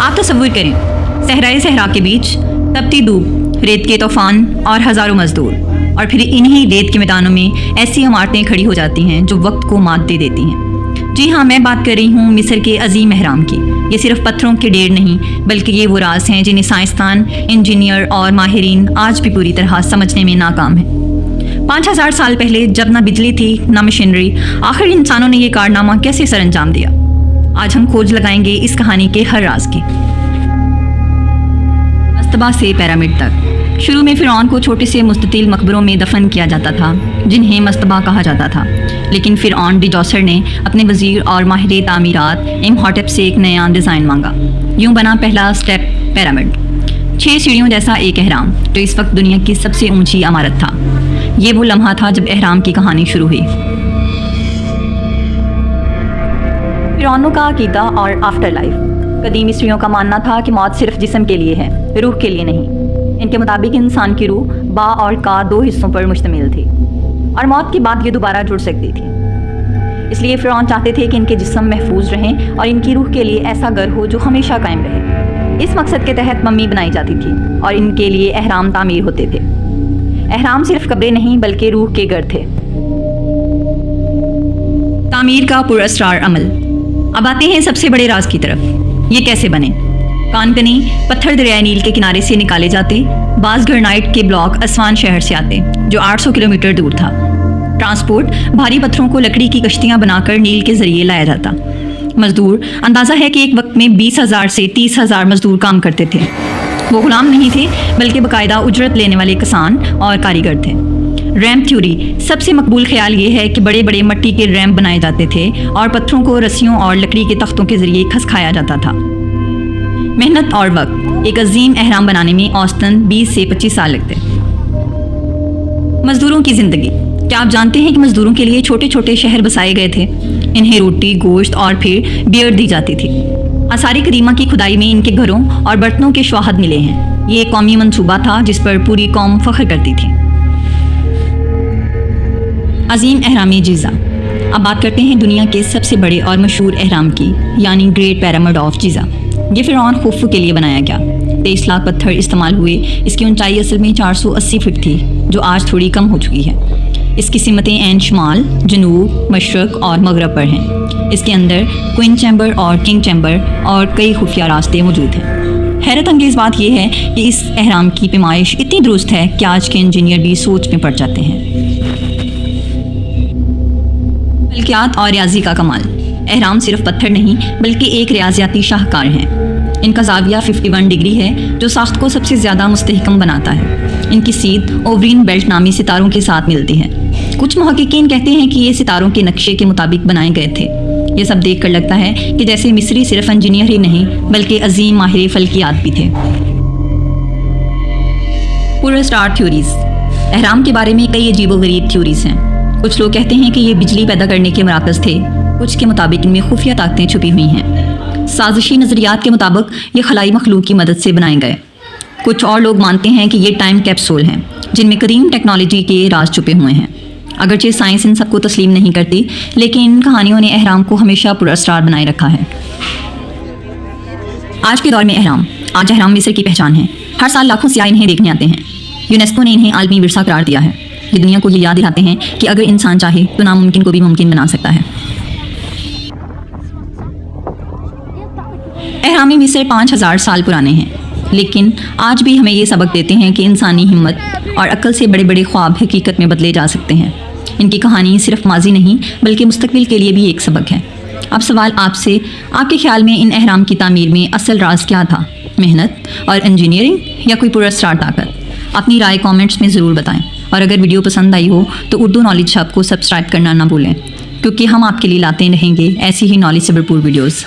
آپ تصور کریں، صحرائے صحرا کے بیچ تپتی دھوپ، ریت کے طوفان اور ہزاروں مزدور، اور پھر انہی ریت کے میدانوں میں ایسی عمارتیں کھڑی ہو جاتی ہیں جو وقت کو مات دے دیتی ہیں۔ جی ہاں، میں بات کر رہی ہوں مصر کے عظیم اہرام کی۔ یہ صرف پتھروں کے ڈھیر نہیں، بلکہ یہ وہ راز ہیں جنہیں سائنسدان، انجینئر اور ماہرین آج بھی پوری طرح سمجھنے میں ناکام ہیں۔ 5000 سال پہلے جب نہ بجلی تھی نہ مشینری، آخر انسانوں نے یہ کارنامہ کیسے سر انجام دیا؟ آج ہم کھوج لگائیں گے اس کہانی کے ہر راز کی۔ مستبہ سے پیرامڈ تک۔ شروع میں فرعون کو چھوٹے سے مستطیل مقبروں میں دفن کیا جاتا تھا جنہیں مستبہ کہا جاتا تھا، لیکن فرعون ڈیجوسر نے اپنے وزیر اور ماہر تعمیرات امہوٹپ سے ایک نیا ڈیزائن مانگا۔ یوں بنا پہلا سٹیپ پیرامڈ، 6 سیڑھیوں جیسا ایک اہرام جو اس وقت دنیا کی سب سے اونچی عمارت تھا۔ یہ وہ لمحہ تھا جب اہرام کی کہانی شروع ہوئی۔ فرعونوں کا عقیدہ اور آفٹر لائف۔ قدیم مصریوں کا ماننا تھا کہ موت صرف جسم کے لیے ہے، روح کے لیے نہیں۔ ان کے مطابق انسان کی روح با اور کا 2 حصوں پر مشتمل تھی، اور موت کے بعد یہ دوبارہ جڑ سکتی تھی۔ اس لیے فرعون چاہتے تھے کہ ان کے جسم محفوظ رہیں اور ان کی روح کے لیے ایسا گھر ہو جو ہمیشہ قائم رہے۔ اس مقصد کے تحت ممی بنائی جاتی تھی اور ان کے لیے اہرام تعمیر ہوتے تھے۔ اہرام صرف قبریں نہیں بلکہ روح کے گھر تھے۔ تعمیر کا پراسرار عمل۔ اب آتے ہیں سب سے بڑے راز کی طرف، یہ کیسے بنے؟ کانکنی پتھر دریائے نیل کے کنارے سے نکالے جاتے، بعض گرنائٹ کے بلاک اسوان شہر سے آتے جو 800 کلومیٹر دور تھا۔ ٹرانسپورٹ، بھاری پتھروں کو لکڑی کی کشتیاں بنا کر نیل کے ذریعے لایا جاتا۔ مزدور، اندازہ ہے کہ ایک وقت میں 20,000 سے 30,000 مزدور کام کرتے تھے۔ وہ غلام نہیں تھے بلکہ باقاعدہ اجرت لینے والے کسان اور کاریگر تھے۔ Ramp theory. سب سے مقبول خیال یہ ہے کہ بڑے بڑے مٹی کے ریمپ بنائے جاتے تھے اور پتھروں کو رسیوں اور لکڑی کے تختوں کے ذریعے کھسکایا جاتا تھا۔ محنت اور وقت۔ ایک عظیم اہرام بنانے میں اوسطاً 20 سے 25 سال لگتے۔ مزدوروں کی زندگی۔ کیا آپ جانتے ہیں کہ مزدوروں کے لیے چھوٹے چھوٹے شہر بسائے گئے تھے؟ انہیں روٹی، گوشت اور پھر بیئر دی جاتی تھی۔ آثار قدیمہ کی کھدائی میں ان کے گھروں اور برتنوں کے شواہد ملے ہیں۔ یہ ایک قومی منصوبہ تھا جس پر پوری قوم فخر کرتی تھی۔ عظیم اہرام گیزا۔ اب بات کرتے ہیں دنیا کے سب سے بڑے اور مشہور اہرام کی، یعنی گریٹ پیرامڈ آف گیزا۔ یہ فرعون خوفو کے لیے بنایا گیا۔ 23 لاکھ پتھر استعمال ہوئے۔ اس کی اونچائی اصل میں 480 فٹ تھی جو آج تھوڑی کم ہو چکی ہے۔ اس کی سمتیں عین شمال، جنوب، مشرق اور مغرب پر ہیں۔ اس کے اندر کوئن چیمبر اور کنگ چیمبر اور کئی خفیہ راستے موجود ہیں۔ حیرت انگیز بات یہ ہے کہ اس اہرام کی پیمائش اتنی درست ہے کہ آج کے انجینئر بھی سوچ میں پڑ جاتے ہیں۔ فلکیات اور ریاضی کا کمال۔ اہرام صرف پتھر نہیں بلکہ ایک ریاضیاتی شاہکار ہیں۔ ان کا زاویہ 51 ڈگری ہے جو ساخت کو سب سے زیادہ مستحکم بناتا ہے۔ ان کی سیدھ اوورین بیلٹ نامی ستاروں کے ساتھ ملتی ہے۔ کچھ محققین کہتے ہیں کہ یہ ستاروں کے نقشے کے مطابق بنائے گئے تھے۔ یہ سب دیکھ کر لگتا ہے کہ جیسے مصری صرف انجینئر ہی نہیں بلکہ عظیم ماہر فلکیات بھی تھے۔ پورا سٹار تھیوریز۔ اہرام کے بارے میں کئی عجیب و غریب تھیوریز ہیں۔ کچھ لوگ کہتے ہیں کہ یہ بجلی پیدا کرنے کے مراکز تھے، کچھ کے مطابق ان میں خفیہ طاقتیں چھپی ہوئی ہیں۔ سازشی نظریات کے مطابق یہ خلائی مخلوق کی مدد سے بنائے گئے۔ کچھ اور لوگ مانتے ہیں کہ یہ ٹائم کیپسول ہیں جن میں قدیم ٹیکنالوجی کے راز چھپے ہوئے ہیں۔ اگرچہ سائنس ان سب کو تسلیم نہیں کرتی، لیکن ان کہانیوں نے اہرام کو ہمیشہ پراسرار بنائے رکھا ہے۔ آج کے دور میں اہرام۔ آج اہرام مصر کی پہچان ہے۔ ہر سال لاکھوں سیاح انہیں دیکھنے آتے ہیں۔ یونیسکو نے انہیں عالمی ورثہ قرار دیا ہے۔ یہ دنیا کو یہ یاد دلاتے ہیں کہ اگر انسان چاہے تو ناممکن کو بھی ممکن بنا سکتا ہے۔ اہرام مصر 5000 سال پرانے ہیں، لیکن آج بھی ہمیں یہ سبق دیتے ہیں کہ انسانی ہمت اور عقل سے بڑے بڑے خواب حقیقت میں بدلے جا سکتے ہیں۔ ان کی کہانی صرف ماضی نہیں بلکہ مستقبل کے لیے بھی ایک سبق ہے۔ اب سوال آپ سے، آپ کے خیال میں ان اہرام کی تعمیر میں اصل راز کیا تھا؟ محنت اور انجینئرنگ یا کوئی پراسرار طاقت؟ اپنی رائے کامنٹس میں ضرور بتائیں، اور اگر ویڈیو پسند آئی ہو تو اردو نالج ہب کو سبسکرائب کرنا نہ بھولیں، کیونکہ ہم آپ کے لیے لاتے رہیں گے ایسی ہی نالج سے بھرپور ویڈیوز۔